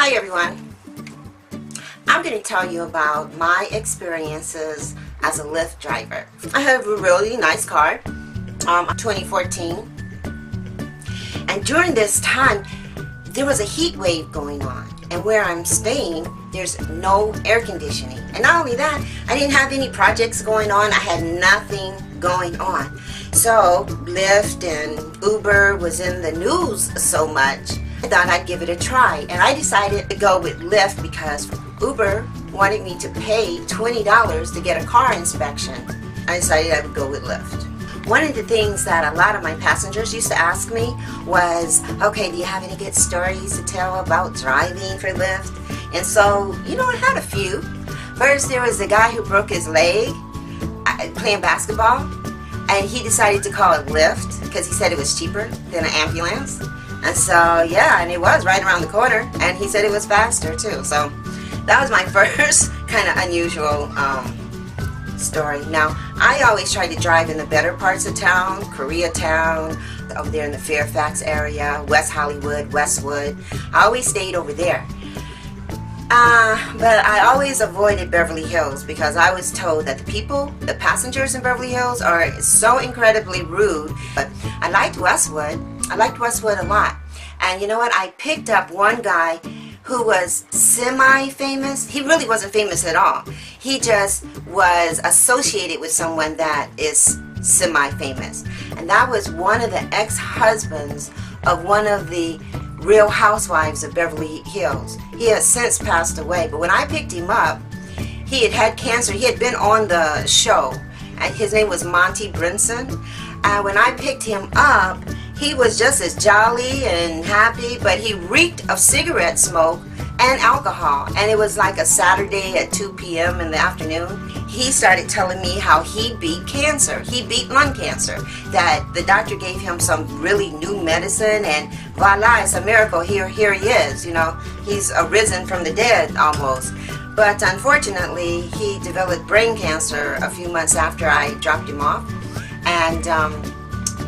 Hi everyone. I'm going to tell you about my experiences as a Lyft driver. I have a really nice car, 2014, and during this time there was a heat wave going on, and where I'm staying there's no air conditioning, and not only that, I didn't have any projects going on. I had nothing going on. So Lyft and Uber was in the news so much, I thought I'd give it a try, and I decided to go with Lyft because Uber wanted me to pay $20 to get a car inspection. I decided I would go with Lyft. One of the things that a lot of my passengers used to ask me was, okay, do you have any good stories to tell about driving for Lyft? And so, I had a few. First, there was a guy who broke his leg playing basketball, and he decided to call it Lyft because he said it was cheaper than an ambulance. And so, yeah, and it was right around the corner, and he said it was faster too. So that was my first kind of unusual story. Now, I always try to drive in the better parts of town, Koreatown, over there in the Fairfax area, West Hollywood, Westwood. I always stayed over there. But I always avoided Beverly Hills because I was told that the passengers in Beverly Hills are so incredibly rude. But I liked Westwood. I liked Westwood a lot. And you know what? I picked up one guy who was semi-famous. He really wasn't famous at all. He just was associated with someone that is semi-famous. And that was one of the ex-husbands of one of the Real Housewives of Beverly Hills. He has since passed away, but when I picked him up, he had cancer. He had been on the show, and his name was Monty Brinson. And when I picked him up, he was just as jolly and happy, but he reeked of cigarette smoke and alcohol. And it was like a Saturday at 2 p.m. in the afternoon. He started telling me how he beat cancer. He beat lung cancer. That the doctor gave him some really new medicine, and voila, it's a miracle. Here he is. He's arisen from the dead almost. But unfortunately, he developed brain cancer a few months after I dropped him off, and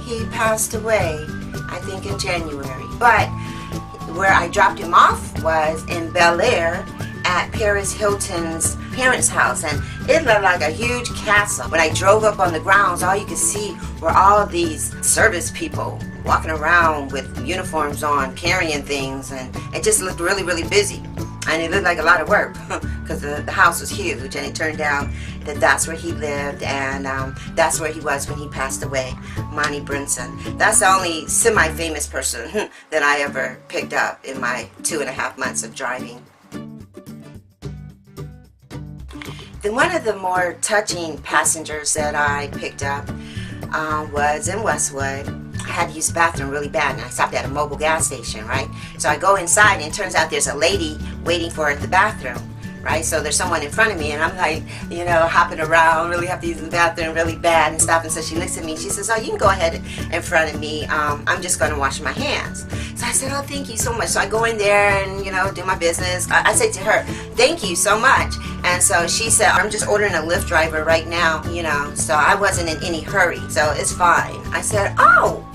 he passed away, I think, in January. But where I dropped him off was in Bel Air at Paris Hilton's parents' house, and it looked like a huge castle. When I drove up on the grounds, all you could see were all these service people walking around with uniforms on, carrying things, and it just looked really, really busy. And it looked like a lot of work because the house was huge, and it turned out that that's where he lived, and that's where he was when he passed away, Monty Brinson. That's the only semi-famous person that I ever picked up in my 2.5 months of driving. Then one of the more touching passengers that I picked up was in Westwood. I had to use the bathroom really bad, and I stopped at a mobile gas station, right? So I go inside, and it turns out there's a lady waiting for her at the bathroom, right? So there's someone in front of me, and I'm like, hopping around, really have to use the bathroom really bad and stuff. And so she looks at me, she says, oh, you can go ahead in front of me. I'm just going to wash my hands. So I said, oh, thank you so much. So I go in there and, do my business. I said to her, thank you so much. And so she said, I'm just ordering a Lyft driver right now, so I wasn't in any hurry, so it's fine. I said, oh,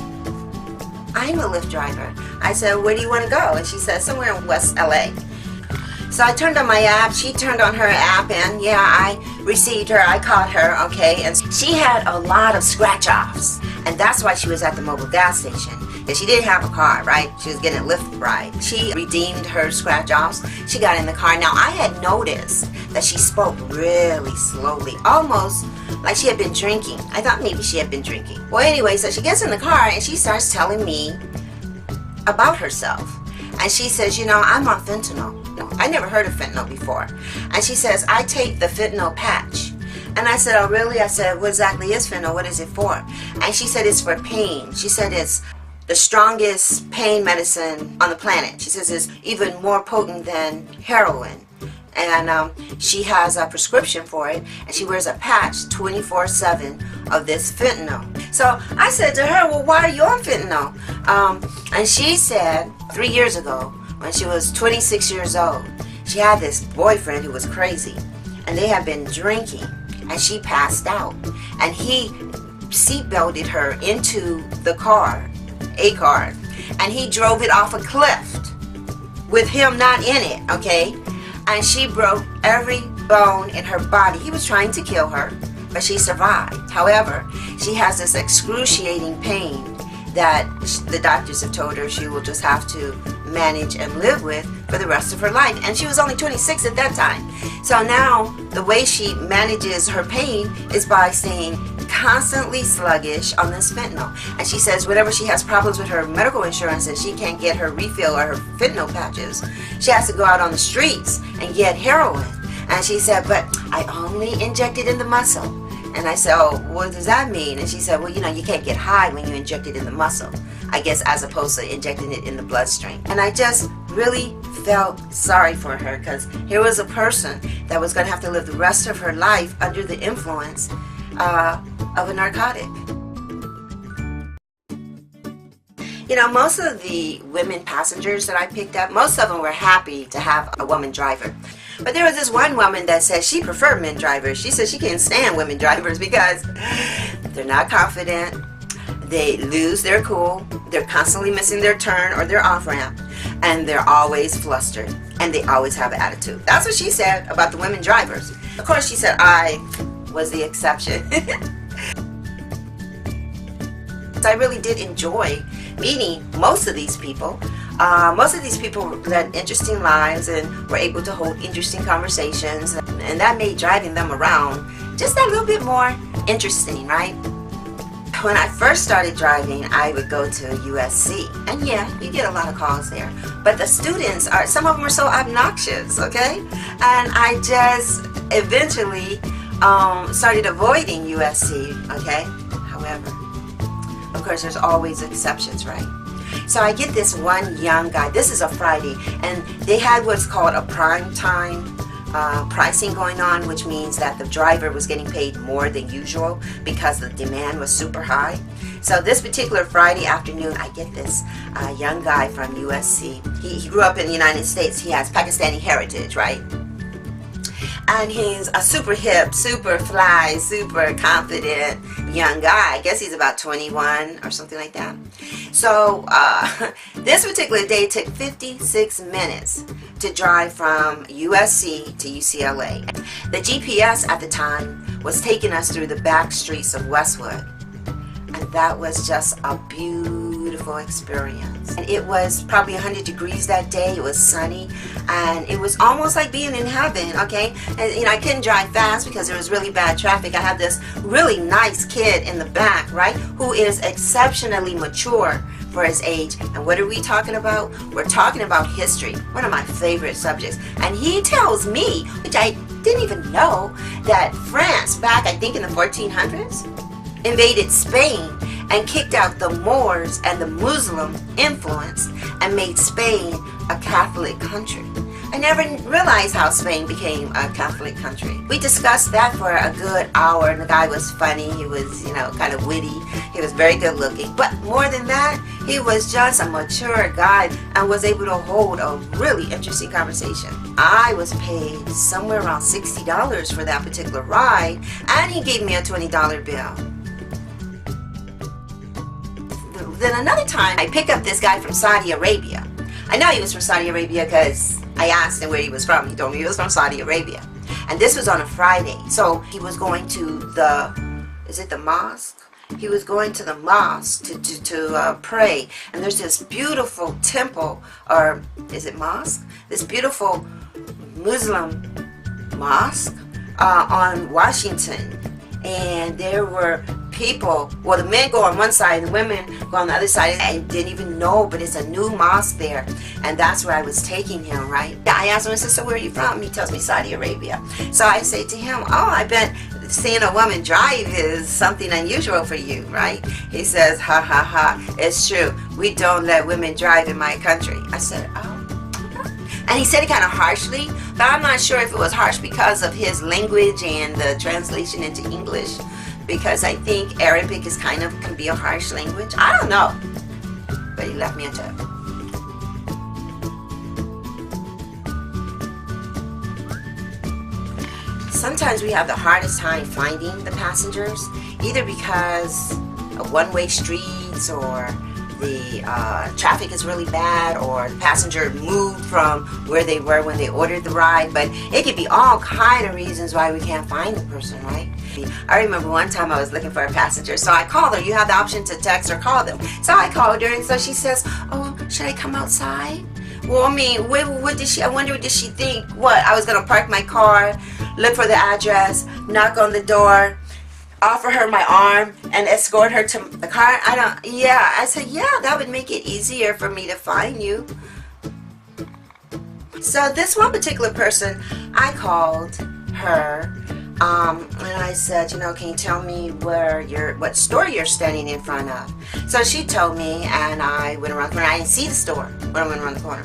I'm a Lyft driver. I said, where do you want to go? And she said, somewhere in West LA. So I turned on my app, she turned on her app, and yeah, I received her, I caught her, okay, and she had a lot of scratch-offs, and that's why she was at the mobile gas station. And she didn't have a car, right? She was getting a Lyft ride. She redeemed her scratch-offs. She got in the car. Now, I had noticed that she spoke really slowly, almost like she had been drinking. I thought maybe she had been drinking. Well, anyway, so she gets in the car, and she starts telling me about herself. And she says, I'm on fentanyl. I never heard of fentanyl before. And she says, I take the fentanyl patch. And I said, oh, really? I said, what exactly is fentanyl? What is it for? And she said, it's for pain. She said, it's the strongest pain medicine on the planet. She says it's even more potent than heroin. And she has a prescription for it, and she wears a patch 24/7 of this fentanyl. So I said to her, well, why are you on fentanyl? And she said 3 years ago, when she was 26 years old, she had this boyfriend who was crazy, and they had been drinking, and she passed out, and he seatbelted her into the car, and he drove it off a cliff. with him not in it, okay? And she broke every bone in her body. He was trying to kill her, but she survived. However, she has this excruciating pain that the doctors have told her she will just have to manage and live with for the rest of her life. And she was only 26 at that time. So now the way she manages her pain is by staying constantly sluggish on this fentanyl. And she says whenever she has problems with her medical insurance and she can't get her refill or her fentanyl patches, she has to go out on the streets and get heroin. And she said, but I only inject it in the muscle. And I said, oh, what does that mean? And she said, well, you know, you can't get high when you inject it in the muscle, I guess, as opposed to injecting it in the bloodstream. And I just really felt sorry for her, because here was a person that was going to have to live the rest of her life under the influence of a narcotic. You know, most of the women passengers that I picked up, most of them were happy to have a woman driver. But there was this one woman that said she preferred men drivers. She said she can't stand women drivers because they're not confident, they lose their cool, they're constantly missing their turn or their off-ramp, and they're always flustered, and they always have an attitude. That's what she said about the women drivers. Of course, she said I was the exception. I really did enjoy meeting most of these people. Most of these people led interesting lives and were able to hold interesting conversations, and that made driving them around just a little bit more interesting, right? When I first started driving, I would go to USC, and yeah, you get a lot of calls there, but the students are, some of them are so obnoxious, okay? And I just eventually started avoiding USC, okay? However, of course, there's always exceptions, right? So I get this one young guy. This is a Friday, and they had what's called a prime time pricing going on, which means that the driver was getting paid more than usual because the demand was super high. So this particular Friday afternoon, I get this young guy from USC. He grew up in the United States. He has Pakistani heritage, right? And he's a super hip, super fly, super confident young guy. I guess he's about 21 or something like that. So this particular day took 56 minutes to drive from USC to UCLA. The GPS at the time was taking us through the back streets of Westwood. And that was just a beautiful experience. And it was probably 100 degrees that day. It was sunny, and it was almost like being in heaven, okay? And you know, I couldn't drive fast because there was really bad traffic. I have this really nice kid in the back, right, who is exceptionally mature for his age. And what are we talking about? We're talking about history, one of my favorite subjects. And he tells me, which I didn't even know, that France, back I think in the 1400s, invaded Spain and kicked out the Moors and the Muslim influence and made Spain a Catholic country. I never realized how Spain became a Catholic country. We discussed that for a good hour, and the guy was funny. He was, you know, kind of witty. He was very good looking. But more than that, he was just a mature guy and was able to hold a really interesting conversation. I was paid somewhere around $60 for that particular ride, and he gave me a $20 bill. Then another time, I pick up this guy from Saudi Arabia. I know he was from Saudi Arabia because I asked him where he was from. He told me he was from Saudi Arabia. And this was on a Friday. So he was going to the, is it the mosque? He was going to the mosque to pray. And there's this beautiful temple, or is it mosque? This beautiful Muslim mosque on Washington. And there were people, well, the men go on one side, the women go on the other side. I didn't even know, but it's a new mosque there, and that's where I was taking him, right? I asked him, I said, so where are you from? He tells me Saudi Arabia. So I say to him, oh, I bet seeing a woman drive is something unusual for you, right? He says, ha ha ha, it's true. We don't let women drive in my country. I said, oh. And he said it kind of harshly, but I'm not sure if it was harsh because of his language and the translation into English, because I think Arabic is kind of, can be a harsh language. I don't know, but he left me a tip. Sometimes we have the hardest time finding the passengers, either because of one-way streets or the traffic is really bad, or the passenger moved from where they were when they ordered the ride. But it could be all kind of reasons why we can't find the person, right? I remember one time I was looking for a passenger, so I called her. You have the option to text or call them. So I called her, and so she says, "Oh, should I come outside?" Well, I mean, what did she? I wonder, did she think what? I was gonna park my car, look for the address, knock on the door, offer her my arm, and escort her to the car? Yeah, I said, yeah, that would make it easier for me to find you. So this one particular person, I called her, and I said, you know, can you tell me what store you're standing in front of? So she told me, and I went around the corner. I didn't see the store when I went around the corner.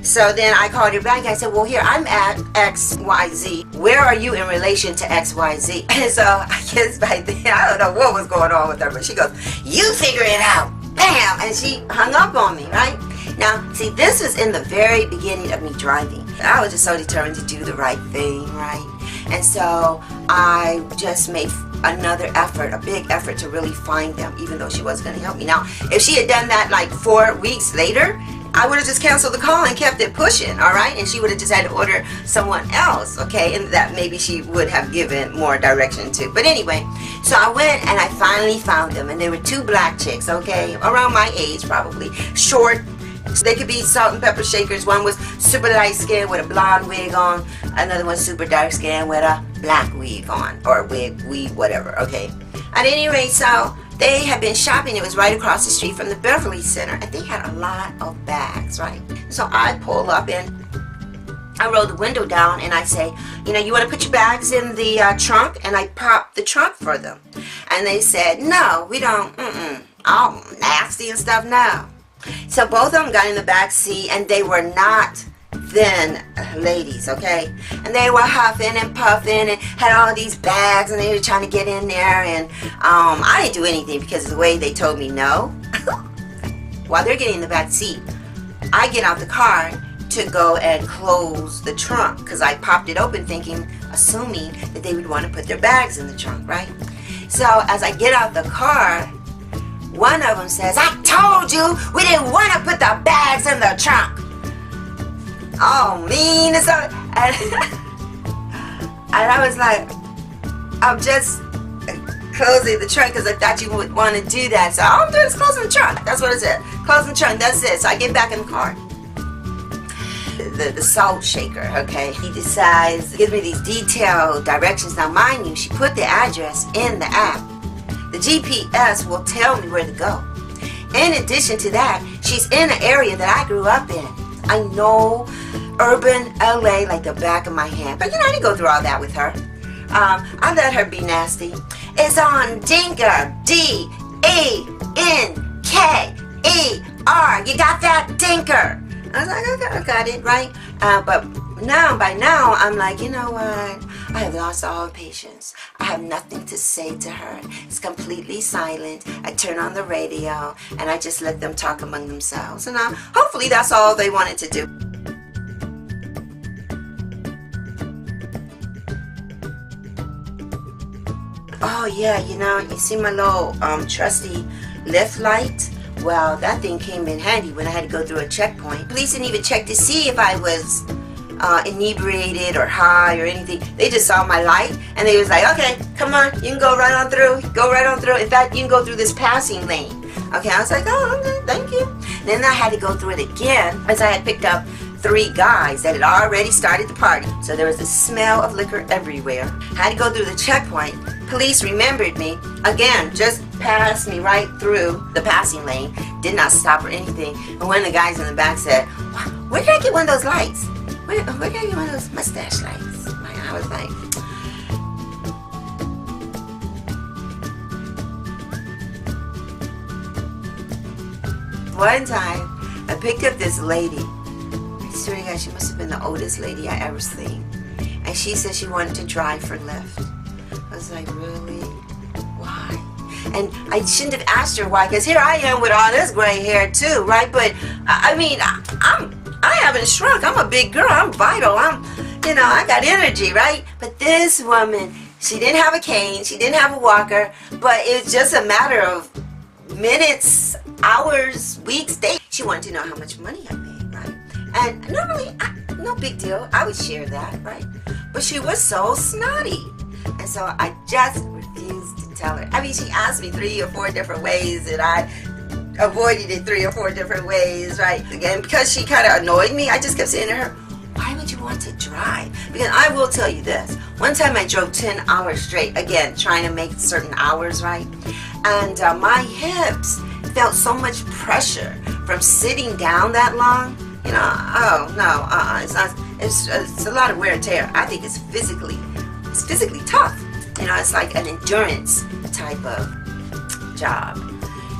So then I called her back. I said, well, here, I'm at XYZ. Where are you in relation to XYZ? And so I guess by then, I don't know what was going on with her, but she goes, you figure it out. Bam! And she hung up on me, right? Now, see, this was in the very beginning of me driving. I was just so determined to do the right thing, right? And so I just made another effort, a big effort to really find them, even though she wasn't going to help me. Now, if she had done that like 4 weeks later, I would have just canceled the call and kept it pushing, all right? And she would have just had to order someone else, okay? And that maybe she would have given more direction to. But anyway, so I went and I finally found them. And they were 2 black chicks, okay? Around my age, probably. Short. So they could be salt and pepper shakers. One was super light skin with a blonde wig on. Another one super dark skin with a black wig on. Or weave, whatever, okay? At any rate, so they had been shopping. It was right across the street from the Beverly Center. And they had a lot of bags, right? So I pull up and I roll the window down and I say, you know, you want to put your bags in the trunk? And I pop the trunk for them. And they said, no, we don't, all nasty and stuff, no. So both of them got in the back seat, and they were not thin ladies, okay? And they were huffing and puffing and had all these bags, and they were trying to get in there, and I didn't do anything because of the way they told me no. While they're getting in the back seat, I get out the car to go and close the trunk because I popped it open assuming that they would want to put their bags in the trunk, right? So as I get out the car, one of them says, I told you we didn't want to put the bags in the trunk. Oh, mean. And, so, and I was like, I'm just closing the trunk because I thought you would want to do that. So all I'm doing is closing the trunk. That's what it said. Closing the trunk, that's it. So I get back in the car. The salt shaker, okay, he decides, gives me these detailed directions. Now, mind you, she put the address in the app. The GPS will tell me where to go. In addition to that, she's in an area that I grew up in. I know urban LA like the back of my hand. But you know, I didn't go through all that with her. I let her be nasty. It's on Dinker. D-E-N-K-E-R. You got that, Dinker? I was like, okay, I got it, right? But by now, I'm like, you know what? I have lost all patience. I have nothing to say to her. It's completely silent. I turn on the radio, and I just let them talk among themselves. And hopefully that's all they wanted to do. Oh, yeah, you know, you see my little trusty LYFT light? Well, that thing came in handy when I had to go through a checkpoint. Police didn't even check to see if I was inebriated or high or anything. They just saw my light and they was like, okay, come on, you can go right on through. Go right on through. In fact, you can go through this passing lane. Okay, I was like, oh, okay, thank you. Then I had to go through it again as I had picked up 3 guys that had already started the party. So there was a smell of liquor everywhere. Had to go through the checkpoint. Police remembered me. Again, just passed me right through the passing lane. Did not stop or anything. And one of the guys in the back said, where can I get one of those lights? Where can I get one of those mustache lights? And I was like, one time, I picked up this lady. I swear to God, she must have been the oldest lady I ever seen. And she said she wanted to drive for LYFT. I was like, really? Why? And I shouldn't have asked her why, because here I am with all this gray hair too, right? But I mean, I haven't shrunk. I'm a big girl. I'm vital. You know, I got energy, right? But this woman, she didn't have a cane. She didn't have a walker. But it's just a matter of minutes, hours, weeks, days. She wanted to know how much money I made, right? And normally, no big deal. I would share that, right? But she was so snotty. And so I just refused to tell her. I mean, she asked me 3 or 4 different ways, and I avoided it 3 or 4 different ways, right? Again, because she kind of annoyed me, I just kept saying to her, why would you want to drive? Because I will tell you this. One time I drove 10 hours straight, again, trying to make certain hours, right? And my hips felt so much pressure from sitting down that long. You know, oh no, it's not. It's a lot of wear and tear. I think it's physically tough. You know, it's like an endurance type of job.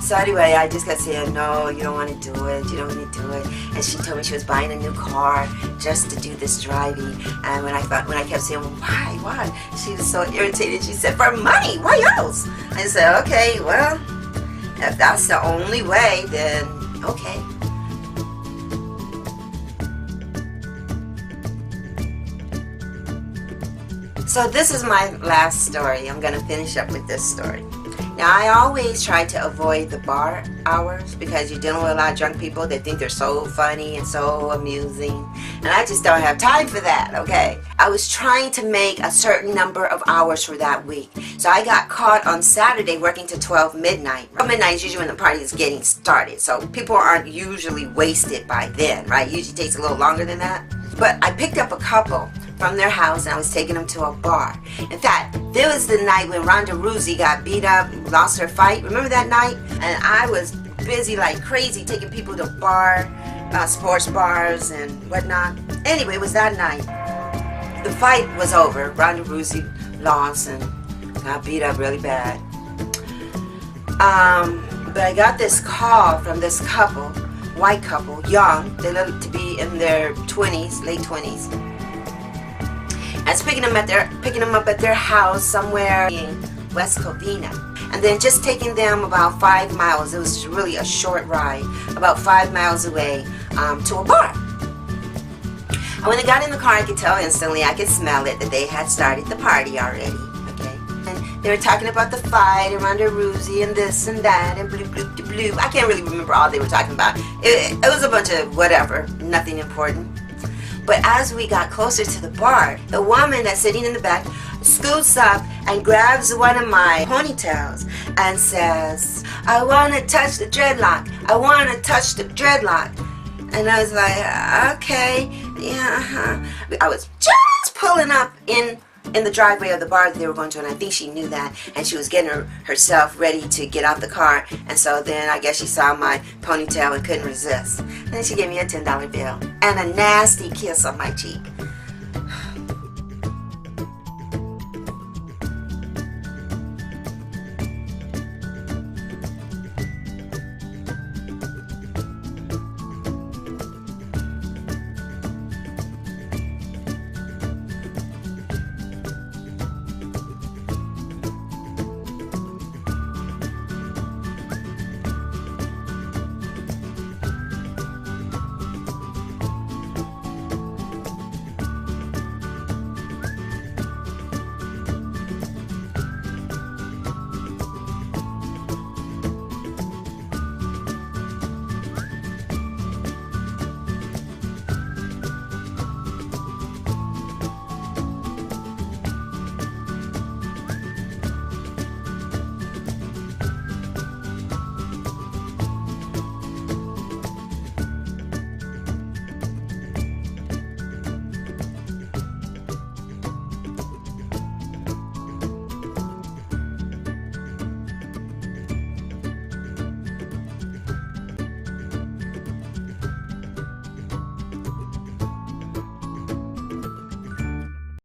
So anyway, I just kept saying, no, you don't want to do it. You don't want to do it. And she told me she was buying a new car just to do this driving. And when I kept saying, well, why? She was so irritated. She said, for money. Why else? I said, okay, well, if that's the only way, then okay. So this is my last story. I'm going to finish up with this story. Now, I always try to avoid the bar hours because you're dealing with a lot of drunk people that think they're so funny and so amusing. And I just don't have time for that, okay? I was trying to make a certain number of hours for that week. So I got caught on Saturday working till 12 midnight. Midnight is usually when the party is getting started. So people aren't usually wasted by then, right? It usually takes a little longer than that. But I picked up a couple from their house and I was taking them to a bar. In fact, there was the night when Ronda Rousey got beat up, lost her fight. Remember that night? And I was busy like crazy taking people to sports bars and whatnot. Anyway, it was that night. The fight was over. Ronda Rousey lost and got beat up really bad. But I got this call from this couple, white couple, young. They looked to be in their 20s, late 20s. I was picking them up at their house somewhere in West Covina, and then just taking them about 5 miles. It was just really a short ride, about 5 miles away to a bar. And when they got in the car, I could tell instantly, I could smell it, that they had started the party already. Okay, and they were talking about the fight and Ronda Rousey and this and that and blue. I can't really remember all they were talking about. It was a bunch of whatever, nothing important. But as we got closer to the bar, the woman that's sitting in the back scoots up and grabs one of my ponytails and says, I want to touch the dreadlock. I want to touch the dreadlock. And I was like, okay, yeah. I was just pulling up in the driveway of the bar that they were going to, and I think she knew that, and she was getting herself ready to get out the car, and so then I guess she saw my ponytail and couldn't resist. And then she gave me a $10 bill and a nasty kiss on my cheek.